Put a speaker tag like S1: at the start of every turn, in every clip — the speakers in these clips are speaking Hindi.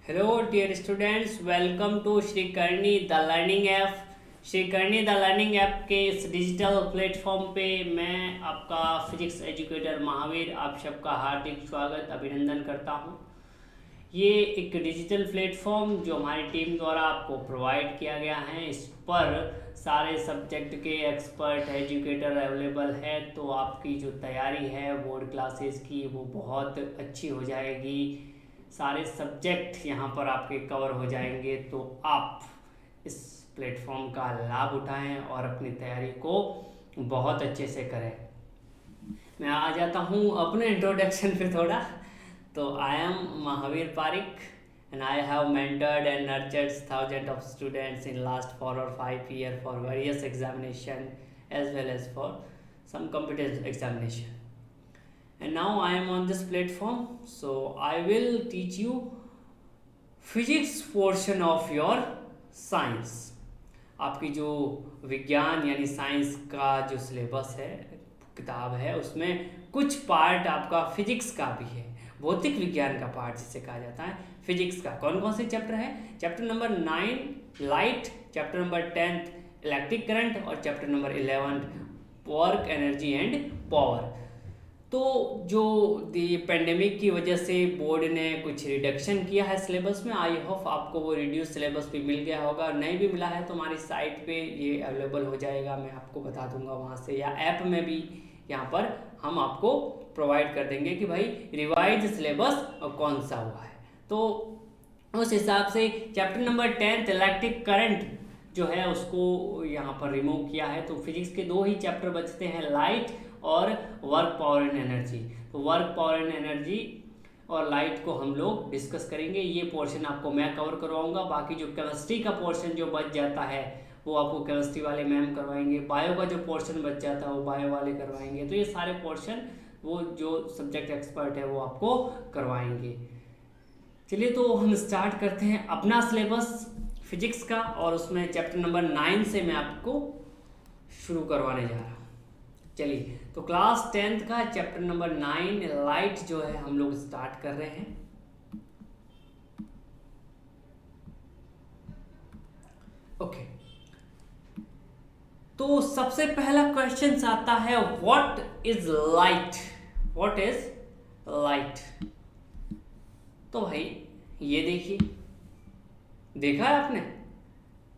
S1: Hello, dear students. Welcome to Shrikarni the learning app. Shrikarni the learning app के इस डिजिटल प्लेटफॉर्म पे मैं आपका फिजिक्स एजुकेटर महावीर आप सबका हार्दिक स्वागत अभिनंदन करता हूँ। ये एक डिजिटल प्लेटफॉर्म जो हमारी टीम द्वारा आपको प्रोवाइड किया गया है, इस पर सारे सब्जेक्ट के एक्सपर्ट एजुकेटर अवेलेबल है। तो आपकी जो तैयारी है बोर्ड क्लासेस की वो बहुत अच्छी हो जाएगी। सारे सब्जेक्ट यहाँ पर आपके कवर हो जाएंगे। तो आप इस प्लेटफॉर्म का लाभ उठाएं और अपनी तैयारी को बहुत अच्छे से करें। मैं आ जाता हूँ अपने इंट्रोडक्शन पे थोड़ा। तो I am Mahavir Pareek and I have mentored and nurtured thousands of students in last 4 or 5 years for various examination as well as for some competitive examination. And now I am on this platform, so I will teach you physics portion of your science. आपकी जो विज्ञान यानी साइंस का जो सिलेबस है, किताब है, उसमें कुछ पार्ट आपका फिजिक्स का भी है, भौतिक विज्ञान का पार्ट जिसे कहा जाता है फिजिक्स का। कौन कौन से चैप्टर है? Chapter number 9 light, chapter number 10 electric current और chapter number 11 work energy and power. तो जो पेंडेमिक की वजह से बोर्ड ने कुछ रिडक्शन किया है सिलेबस में, आई होप आपको वो रिड्यूस सिलेबस भी मिल गया होगा। नहीं भी मिला है तो हमारी साइट पे ये अवेलेबल हो जाएगा, मैं आपको बता दूंगा वहाँ से, या ऐप में भी यहाँ पर हम आपको प्रोवाइड कर देंगे कि भाई रिवाइज सिलेबस कौन सा हुआ है। तो उस हिसाब से चैप्टर नंबर 10 इलेक्ट्रिक करंट जो है उसको यहाँ पर रिमूव किया है। तो फिजिक्स के 2 ही चैप्टर बचते हैं, लाइट और वर्क पावर एंड एनर्जी। तो वर्क पावर एंड एनर्जी और लाइट को हम लोग डिस्कस करेंगे। ये पोर्शन आपको मैं कवर करवाऊंगा। बाकी जो केमिस्ट्री का पोर्शन जो बच जाता है वो आपको केमिस्ट्री वाले मैम करवाएंगे। बायो का जो पोर्शन बच जाता है वो बायो वाले करवाएंगे। तो ये सारे पोर्शन वो जो सब्जेक्ट एक्सपर्ट है वो आपको करवाएंगे। चलिए तो हम स्टार्ट करते हैं अपना सिलेबस फिजिक्स का, और उसमें चैप्टर नंबर 9 से मैं आपको शुरू करवाने जा रहा हूँ। चलिए तो क्लास 10th का चैप्टर नंबर 9 लाइट जो है हम लोग स्टार्ट कर रहे हैं। ओके, तो सबसे पहला क्वेश्चन आता है what is light. What is light? तो भाई ये देखिए, देखा है आपने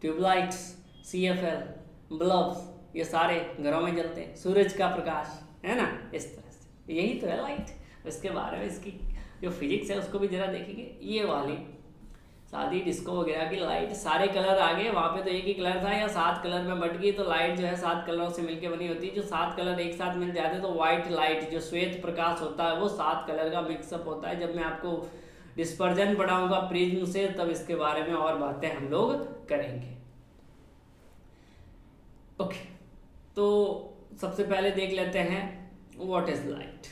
S1: ट्यूबलाइट्स, CFL, बल्ब्स, ये सारे घरों में जलते हैं, सूरज का प्रकाश है ना, इस तरह से यही तो है लाइट। इसके बारे में इसकी जो फिजिक्स है उसको भी जरा देखेंगे। ये वाली शादी डिस्को वगैरह की लाइट, सारे कलर आ गए, वहाँ पे तो एक ही कलर था या 7 कलर में बट गई। तो लाइट जो है 7 कलरों से मिलकर बनी होती है। जो 7 कलर एक साथ मिल जाते हैं तो व्हाइट लाइट, जो श्वेत प्रकाश होता है वो 7 कलर का मिक्सअप होता है। जब मैं आपको डिस्पर्जन पढ़ाऊंगा प्रिज्म से तब इसके बारे में और बातें हम लोग करेंगे। ओके, तो सबसे पहले देख लेते हैं what is light.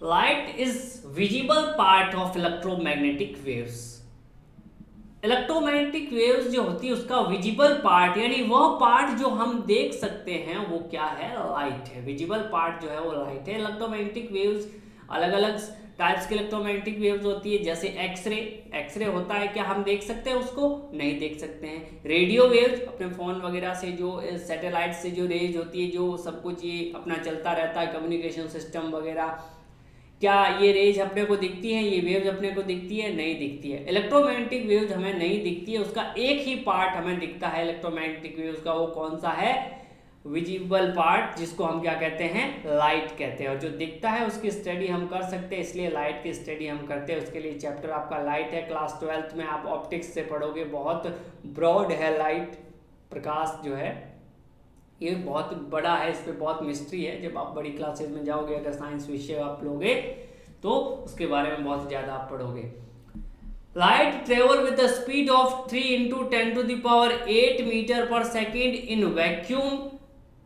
S1: Light is visible part of electromagnetic waves. Electromagnetic waves जो होती है उसका विजिबल पार्ट यानी वह पार्ट जो हम देख सकते हैं वो क्या है? लाइट है। विजिबल पार्ट जो है वो लाइट है। इलेक्ट्रोमैग्नेटिक वेव्स अलग अलग टाइप्स के इलेक्ट्रोमैग्नेटिक वेव्स होती है, जैसे एक्सरे। एक्सरे होता है, क्या हम देख सकते हैं उसको? नहीं देख सकते हैं। रेडियो वेव्स अपने फ़ोन वगैरह से जो सैटेलाइट से जो रेज होती है, जो सब कुछ ये अपना चलता रहता है, कम्युनिकेशन सिस्टम वगैरह, क्या ये रेज अपने को दिखती है? ये वेव्स अपने को दिखती है? नहीं दिखती है। इलेक्ट्रोमैग्नेटिक वेव्स हमें नहीं दिखती है, उसका एक ही पार्ट हमें दिखता है इलेक्ट्रोमैग्नेटिक वेव्स का। वो कौन सा है? विजिबल पार्ट, जिसको हम क्या कहते हैं? लाइट कहते हैं। और जो दिखता है उसकी स्टडी हम कर सकते हैं, इसलिए लाइट की स्टडी हम करते हैं। उसके लिए चैप्टर आपका लाइट है। क्लास 12th में आप ऑप्टिक्स से पढ़ोगे। बहुत ब्रॉड है लाइट, प्रकाश जो है ये बहुत बड़ा है, इस पर बहुत मिस्ट्री है। जब आप बड़ी क्लासेस में जाओगे, अगर साइंस विषय आप लोगे तो उसके बारे में बहुत ज़्यादा आप पढ़ोगे। Light travel with the speed of 3 × 10⁸ metre per second in vacuum.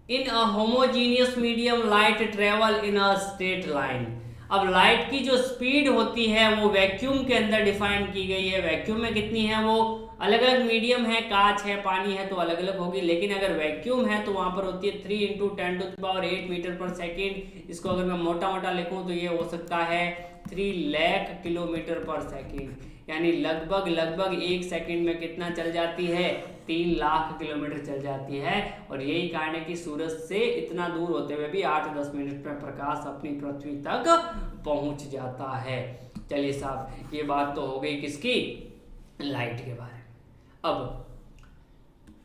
S1: In a homogeneous medium light travel in a straight line. अब लाइट की जो स्पीड होती है वो वैक्यूम के अंदर डिफाइन की गई है। वैक्यूम में कितनी है? वो अलग अलग मीडियम है, कांच है, पानी है, तो अलग अलग होगी। लेकिन अगर वैक्यूम है तो वहाँ पर होती है 3 × 10⁸ मीटर पर सेकेंड। इसको अगर मैं मोटा मोटा लिखूँ तो ये हो सकता है 3 लाख किलोमीटर पर सेकेंड, यानी लगभग 1 सेकंड में कितना चल जाती है, 3 लाख किलोमीटर चल जाती है। और यही कारण है कि सूरज से इतना दूर होते हुए भी 8-10 मिनट में प्रकाश अपनी पृथ्वी तक पहुंच जाता है। चलिए साहब, ये बात तो हो गई किसकी, लाइट के बारे में। अब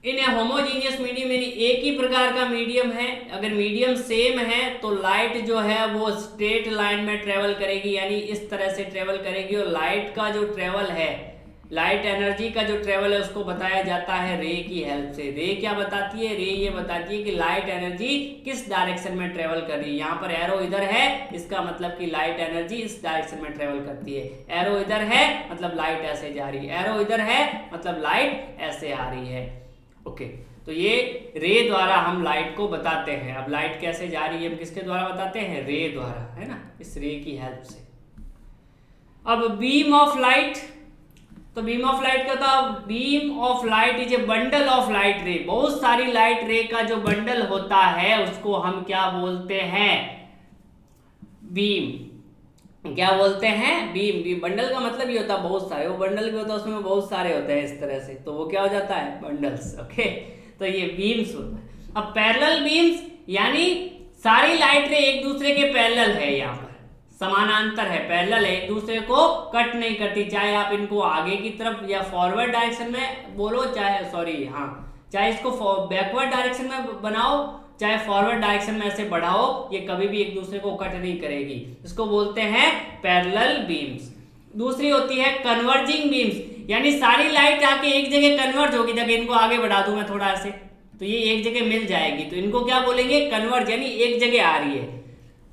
S1: इन होमोजीनियस मीडियम, यानी एक ही प्रकार का मीडियम है, अगर मीडियम सेम है तो लाइट जो है वो स्ट्रेट लाइन में ट्रेवल करेगी, यानी इस तरह से ट्रेवल करेगी। और लाइट का जो ट्रेवल है, लाइट एनर्जी का जो ट्रेवल है, उसको बताया जाता है रे की हेल्प से। रे क्या बताती है, रे ये बताती है कि लाइट एनर्जी किस डायरेक्शन में ट्रेवल कर रही है। यहाँ पर एरो इधर है, इसका मतलब कि लाइट एनर्जी इस डायरेक्शन में ट्रेवल करती है। एरो इधर है मतलब लाइट ऐसे जा रही है, एरो इधर है मतलब लाइट ऐसे आ रही है। ओके, तो ये रे द्वारा हम लाइट को बताते हैं। अब लाइट कैसे जा रही है हम किसके द्वारा बताते हैं, रे द्वारा, है ना, इस रे की हेल्प से। अब बीम ऑफ लाइट, तो बीम ऑफ लाइट क्या था, beam of light is a bundle of light रे। बहुत सारी लाइट रे का जो बंडल होता है उसको हम क्या बोलते हैं, बीम। क्या बोलते हैं, बीम। बीम बंडल का मतलब ये होता है बहुत सारे, वो बंडल भी होता है उसमें बहुत सारे होते हैं इस तरह से, तो वो क्या हो जाता है, बंडल्स। ओके, तो ये बीम्स होता है। अब पैरेलल बीम्स, यानी सारी लाइट रे एक दूसरे के पैरेलल है, यहाँ पर समानांतर है, पैरेलल है, एक दूसरे को कट नहीं करती। चाहे आप इनको आगे की तरफ या फॉरवर्ड डायरेक्शन में बोलो, चाहे इसको बैकवर्ड डायरेक्शन में बनाओ, चाहे फॉरवर्ड डायरेक्शन में ऐसे बढ़ाओ, ये कभी भी एक दूसरे को कट नहीं करेगी। इसको बोलते हैं पैरेलल बीम्स। दूसरी होती है कन्वर्जिंग बीम्स, यानी सारी लाइट आके एक जगह कन्वर्ज होगी। जब इनको आगे बढ़ा दूं मैं थोड़ा ऐसे, तो ये एक जगह मिल जाएगी, तो इनको क्या बोलेंगे, कन्वर्ज, यानी एक जगह आ रही है।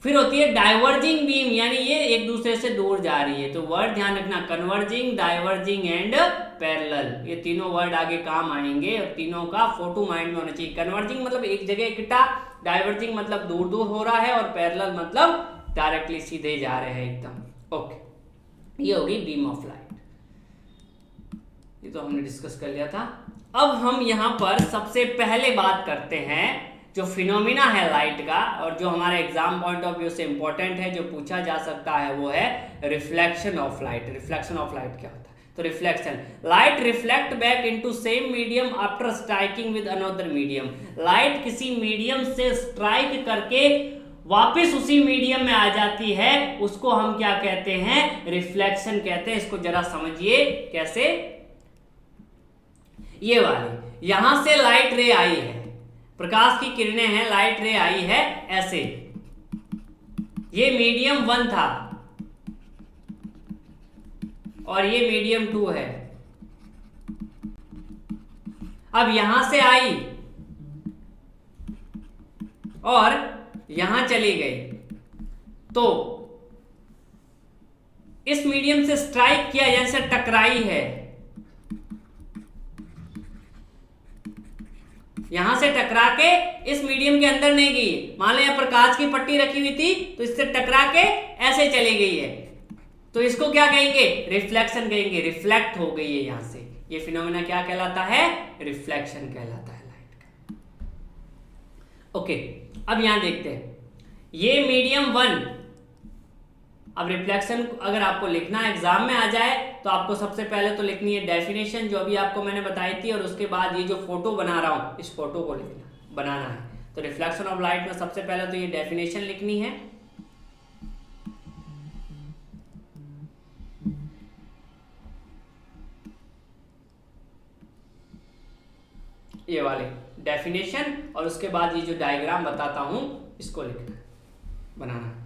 S1: फिर होती है डाइवर्जिंग बीम, यानी ये एक दूसरे से दूर जा रही है। तो वर्ड ध्यान रखना, कन्वर्जिंग, डाइवर्जिंग एंड पैरेलल, ये तीनों वर्ड आगे काम आएंगे और तीनों का फोटो माइंड में होना चाहिए। कन्वर्जिंग मतलब एक जगह इकट्ठा, डाइवर्जिंग मतलब दूर दूर हो रहा है, और पैरेलल मतलब डायरेक्टली सीधे जा रहे हैं एकदम। ओके, ये होगी बीम ऑफ लाइट, ये तो हमने डिस्कस कर लिया था। अब हम यहाँ पर सबसे पहले बात करते हैं जो फिनोमिना है लाइट का, और जो हमारे एग्जाम पॉइंट ऑफ व्यू से इंपॉर्टेंट है, जो पूछा जा सकता है, वो है reflection of light. Reflection of light क्या होता है, तो reflection, light reflect back into same medium after striking with another medium. Light किसी मीडियम से स्ट्राइक करके वापस उसी मीडियम में आ जाती है, उसको हम क्या कहते हैं, रिफ्लेक्शन कहते हैं। इसको जरा समझिए कैसे, ये वाली, यहां से लाइट रे आई है, प्रकाश की किरणें हैं, लाइट रे आई है ऐसे, ये मीडियम 1 था और ये मीडियम 2 है। अब यहां से आई और यहां चली गई, तो इस मीडियम से स्ट्राइक किया, जैसे टकराई है, यहां से टकरा के इस मीडियम के अंदर नहीं गई। मान लो यहाँ पर कांच की पट्टी रखी हुई थी, तो इससे टकरा के ऐसे चली गई है, तो इसको क्या कहेंगे, रिफ्लेक्शन कहेंगे, रिफ्लेक्ट हो गई है यहां से। ये फिनोमेना क्या कहलाता है, रिफ्लेक्शन कहलाता है लाइट का। ओके, अब यहां देखते हैं, ये मीडियम 1। अब रिफ्लेक्शन अगर आपको लिखना एग्जाम में आ जाए तो आपको सबसे पहले तो लिखनी है डेफिनेशन, जो अभी आपको मैंने बताई थी, और उसके बाद ये जो फोटो बना रहा हूं, इस फोटो को बनाना है। तो रिफ्लेक्शन ऑफ लाइट में सबसे पहले तो ये डेफिनेशन लिखनी है। ये वाले डेफिनेशन, और उसके बाद ये जो डायग्राम बताता हूं इसको लिखना, बनाना।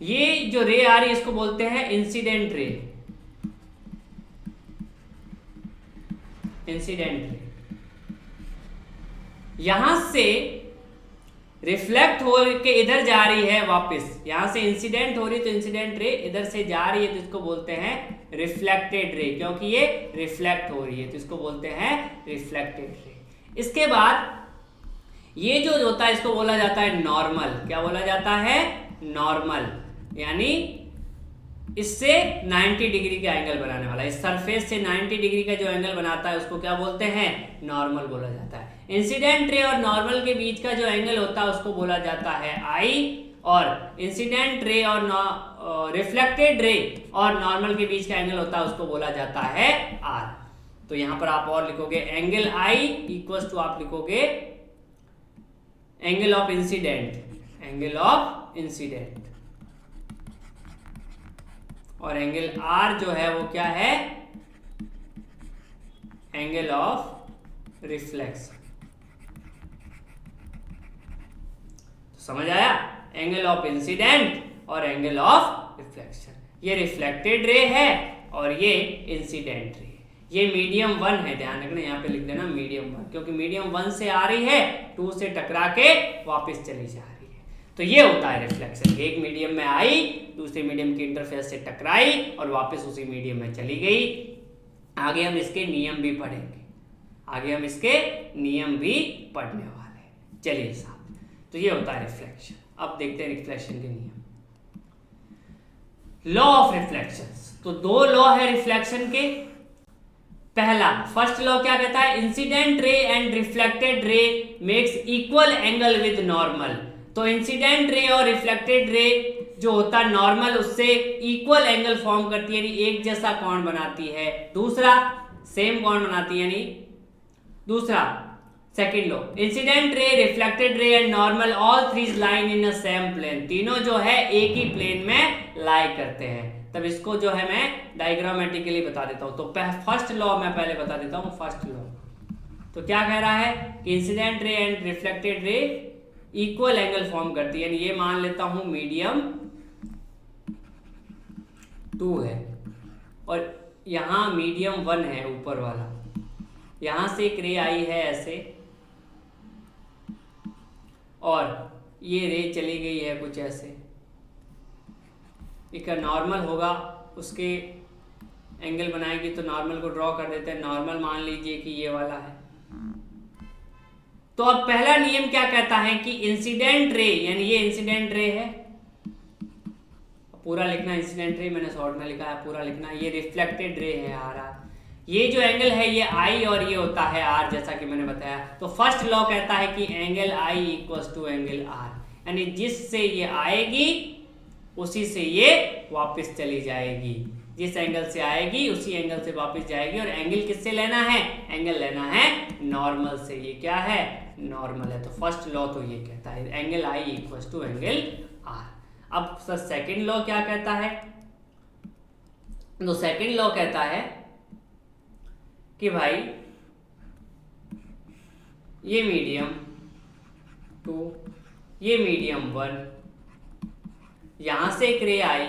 S1: ये जो रे आ रही है इसको बोलते हैं इंसिडेंट रे। इंसिडेंट रे यहां से रिफ्लेक्ट हो के इधर जा रही है वापस, यहां से इंसिडेंट हो रही है तो इंसिडेंट रे इधर से जा रही है, तो इसको बोलते हैं रिफ्लेक्टेड रे, क्योंकि ये रिफ्लेक्ट हो रही है तो इसको बोलते हैं रिफ्लेक्टेड रे। इसके बाद ये जो होता है इसको बोला जाता है नॉर्मल। क्या बोला जाता है, नॉर्मल, यानी इससे 90 डिग्री का एंगल बनाने वाला, इस सरफेस से 90 डिग्री का जो एंगल बनाता है उसको क्या बोलते हैं, नॉर्मल बोला जाता है। इंसिडेंट रे और नॉर्मल के बीच का जो एंगल होता है उसको बोला जाता है आई, और इंसिडेंट रे और रिफ्लेक्टेड रे और नॉर्मल के बीच का एंगल होता है उसको बोला जाता है आर। तो यहां पर आप और लिखोगे एंगल आई इक्वल्स टू आप लिखोगे angle of incident, angle of incident, और एंगल आर जो है वो क्या है, एंगल ऑफ रिफ्लेक्शन। तो समझ आया, एंगल ऑफ इंसिडेंट और एंगल ऑफ रिफ्लेक्शन। ये रिफ्लेक्टेड रे है और ये इंसिडेंट रे। ये मीडियम 1 है, ध्यान रखना, यहाँ पे लिख देना मीडियम 1, क्योंकि मीडियम 1 से आ रही है, 2 से टकरा के वापस चली जा रही है। तो ये होता है रिफ्लेक्शन। एक मीडियम में आई, दूसरे मीडियम के इंटरफेस से टकराई और वापस उसी मीडियम में चली गई। आगे हम इसके नियम भी पढ़ेंगे, आगे हम इसके नियम भी पढ़ने वाले हैं। चलिए साहब, तो ये होता है रिफ्लेक्शन। अब देखते हैं रिफ्लेक्शन के नियम। Law of reflection. तो 2 लॉ है रिफ्लेक्शन के। पहला, फर्स्ट लॉ क्या कहता है, incident ray and reflected ray makes equal angle with normal. तो इंसिडेंट रे और रिफ्लेक्टेड रे जो होता है नॉर्मल, उससे इक्वल एंगल फॉर्म करती है, यानी एक जैसा कोण बनाती है। दूसरा, सेम कोण बनाती है, यानी दूसरा second law, incident ray, reflected ray and normal all three line in a same plane. तीनों जो है एक ही प्लेन में लाई करते हैं। तब इसको जो है मैं डायग्रामेटिकली बता देता हूं। तो फर्स्ट लॉ मैं पहले बता देता हूं। फर्स्ट लॉ तो क्या कह रहा है कि incident ray and reflected ray equal angle form करती है, यानी ये मान लेता हूं मीडियम 2 है और यहां मीडियम 1 है ऊपर वाला। यहां से एक रे आई है ऐसे और ये रे चली गई है कुछ ऐसे। एक नॉर्मल होगा, उसके एंगल बनाएगी तो नॉर्मल को ड्रॉ कर देते हैं। नॉर्मल मान लीजिए कि ये वाला है। तो अब पहला नियम क्या कहता है कि इंसिडेंट रे, यानी ये इंसिडेंट रे है, पूरा लिखना इंसिडेंट रे, मैंने शॉर्ट में लिखा है, पूरा लिखना। ये रिफ्लेक्टेड रे है आर। ये जो एंगल है ये आई और ये होता है आर, जैसा कि मैंने बताया। तो फर्स्ट लॉ कहता है कि angle i equals to angle r, यानी जिससे ये आएगी उसी से ये वापस चली जाएगी। जिस एंगल से आएगी उसी एंगल से वापस जाएगी। और एंगल किससे लेना है, एंगल लेना है नॉर्मल से। ये क्या है, नॉर्मल है। तो फर्स्ट लॉ तो ये कहता है angle i equals to angle r. अब सर सेकंड लॉ क्या कहता है, तो सेकंड लॉ कहता है कि भाई ये मीडियम 2, ये मीडियम 1, यहां से एक रे आई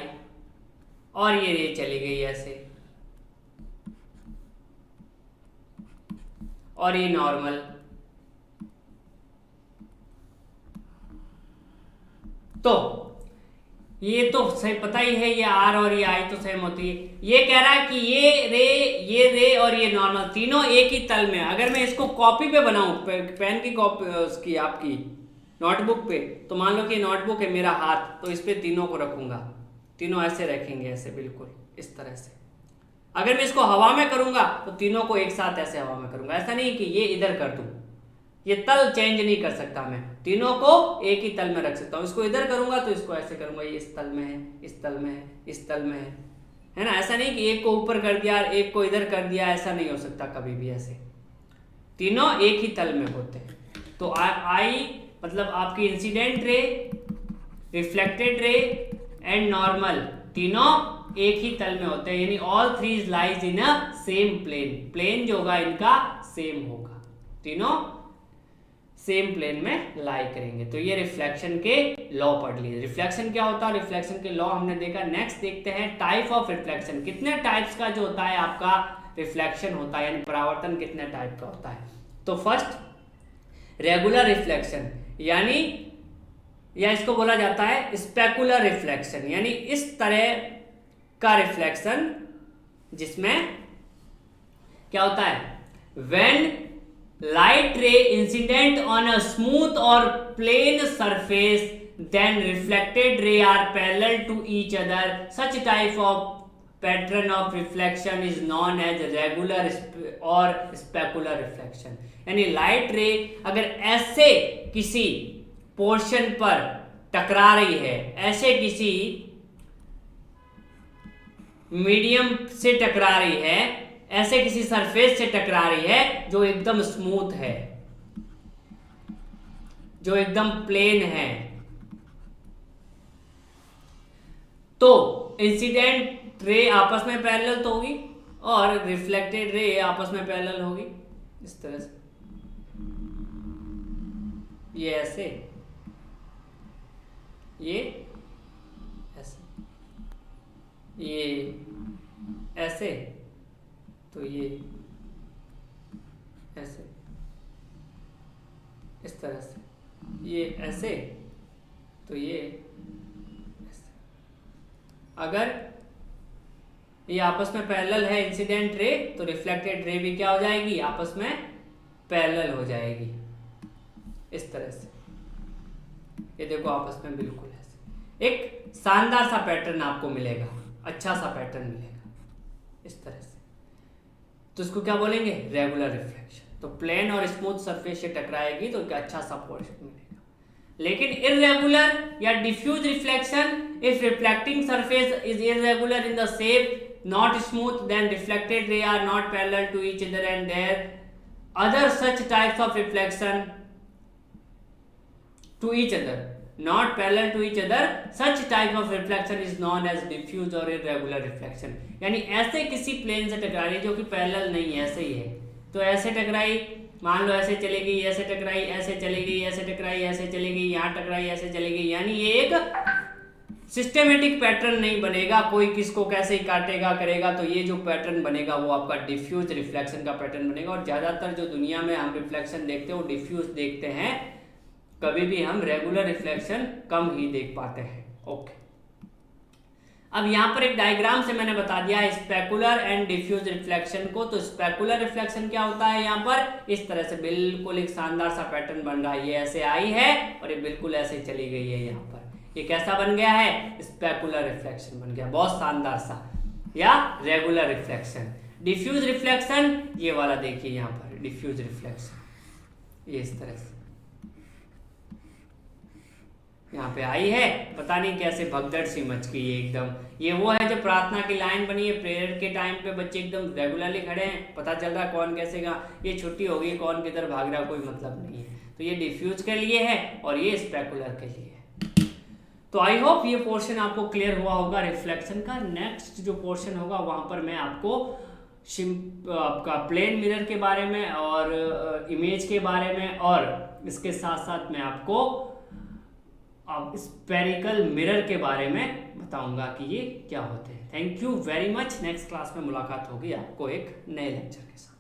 S1: और ये रे चली गई ऐसे, और ये नॉर्मल। तो ये तो सही पता ही है, ये आर और ये आई तो सेम होती है। ये कह रहा है कि ये रे और ये नॉर्मल तीनों एक ही तल में। अगर मैं इसको कॉपी पे बनाऊं, पेन की कॉपी उसकी आपकी नोटबुक पे, तो मान लो कि नोटबुक है मेरा हाथ, तो इस पे तीनों को रखूंगा, तीनों ऐसे रखेंगे, ऐसे बिल्कुल इस तरह से। अगर मैं इसको हवा में करूंगा तो तीनों को एक साथ ऐसे हवा में करूंगा। ऐसा नहीं कि ये इधर कर दूं, ये तल चेंज नहीं कर सकता मैं, तीनों को एक ही तल में रख सकता हूं। इसको इधर करूंगा तो इसको ऐसे करूंगा, ये इस तल में है, इस तल में है, इस तल में है ना। ऐसा नहीं कि एक को ऊपर कर दिया एक को इधर कर दिया, ऐसा नहीं हो सकता कभी भी। ऐसे तीनों एक ही तल में होते हैं। तो आई मतलब आपकी incident ray, reflected ray and normal तीनों एक ही तल में होते हैं, यानी all three lies in a same plane. Plane जो होगा इनका सेम होगा, तीनों सेम प्लेन में लाई करेंगे। तो ये रिफ्लेक्शन के लॉ पढ़ लिए। रिफ्लेक्शन क्या होता है, रिफ्लेक्शन के लॉ हमने देखा। नेक्स्ट देखते हैं टाइप ऑफ रिफ्लेक्शन। कितने टाइप्स का जो होता है आपका रिफ्लेक्शन होता है, यानी परावर्तन कितने टाइप का होता है। तो फर्स्ट रेगुलर रिफ्लेक्शन, यानी या इसको बोला जाता है स्पेकुलर रिफ्लेक्शन, यानी इस तरह का रिफ्लेक्शन जिसमें क्या होता है, when light ray incident on a smooth or plane surface then reflected ray are parallel to each other, such type of pattern of reflection is known as regular or specular reflection। यानी लाइट रे अगर ऐसे किसी पोर्शन पर टकरा रही है, ऐसे किसी मीडियम से टकरा रही है, ऐसे किसी सरफेस से टकरा रही है जो एकदम स्मूथ है, जो एकदम प्लेन है, तो इंसिडेंट रे आपस में पैरेलल तो होगी और रिफ्लेक्टेड रे आपस में पैरेलल होगी। इस तरह से ये ऐसे, ये ऐसे, ये ऐसे, तो ये ऐसे, इस तरह से, ये ऐसे, तो ये ऐसे। अगर ये आपस में पैरेलल है इंसिडेंट रे, तो रिफ्लेक्टेड रे भी क्या हो जाएगी, आपस में पैरेलल हो जाएगी इस तरह से। ये देखो आपस में बिल्कुल ऐसे एक शानदार सा पैटर्न आपको मिलेगा, अच्छा सा पैटर्न मिलेगा इस तरह से। तो इसको क्या बोलेंगे, रेगुलर रिफ्लेक्शन। तो प्लेन और स्मूथ सरफेस से टकराएगी तो एक अच्छा सा पोर्शन मिलेगा। लेकिन इररेगुलर या diffuse reflection, if reflecting surface is irregular in the shape, not smooth, then reflected ray are not parallel to each other and there other such types of reflection to each other, not parallel to each other, such type of reflection is known as diffuse or irregular reflection। यानी ऐसे किसी प्लेन से टकरा रही है जो कि पैरेलल नहीं है, ऐसे ही है, तो ऐसे टकराई, मान लो ऐसे चलेगी, ऐसे टकराई, ऐसे चलेगी, ऐसे टकराई, ऐसे चलेगी, यहाँ टकराई, ऐसे चलेगी, यानी ये एक सिस्टेमेटिक पैटर्न नहीं बनेगा, कोई किसको कैसे ही काटेगा करेगा। तो ये जो पैटर्न बनेगा वो आपका डिफ्यूज रिफ्लेक्शन का पैटर्न बनेगा। और ज़्यादातर जो दुनिया में हम रिफ्लेक्शन देखते हैं वो डिफ्यूज देखते हैं, कभी भी हम रेगुलर रिफ्लेक्शन कम ही देख पाते हैं। ओके, अब यहाँ पर एक डायग्राम से मैंने बता दिया है स्पेकुलर एंड डिफ्यूज रिफ्लेक्शन को। तो स्पेकुलर रिफ्लेक्शन क्या होता है, यहाँ पर इस तरह से बिल्कुल एक शानदार सा पैटर्न बन रहा है, ये ऐसे आई है और ये बिल्कुल ऐसे चली गई है। यहाँ पर ये कैसा बन गया है, स्पेकुलर रिफ्लेक्शन बन गया, बहुत शानदार सा, या रेगुलर रिफ्लेक्शन। डिफ्यूज रिफ्लेक्शन ये वाला देखिए यहाँ पर, डिफ्यूज रिफ्लेक्शन ये इस तरह से यहाँ पे आई है, पता नहीं कैसे भगदड़ सी मच गई है एकदम। ये वो है जो प्रार्थना की लाइन बनी है, प्रेयर के टाइम पे बच्चे एकदम रेगुलरली खड़े हैं, पता चल रहा है कौन कैसे गा, ये छुट्टी हो गई कौन किधर भाग रहा, कोई मतलब नहीं है। तो ये डिफ्यूज के लिए है और ये स्पेकुलर के लिए है। तो आई होप ये पोर्शन आपको क्लियर हुआ होगा रिफ्लेक्शन का। नेक्स्ट जो पोर्शन होगा वहां पर मैं आपको आपका प्लेन मिरर के बारे में और इमेज के बारे में, और इसके साथ साथ मैं आपको स्पेरिकल मिरर के बारे में बताऊंगा कि ये क्या होते हैं। Thank you very much. Next class में मुलाकात होगी आपको एक नए लेक्चर के साथ।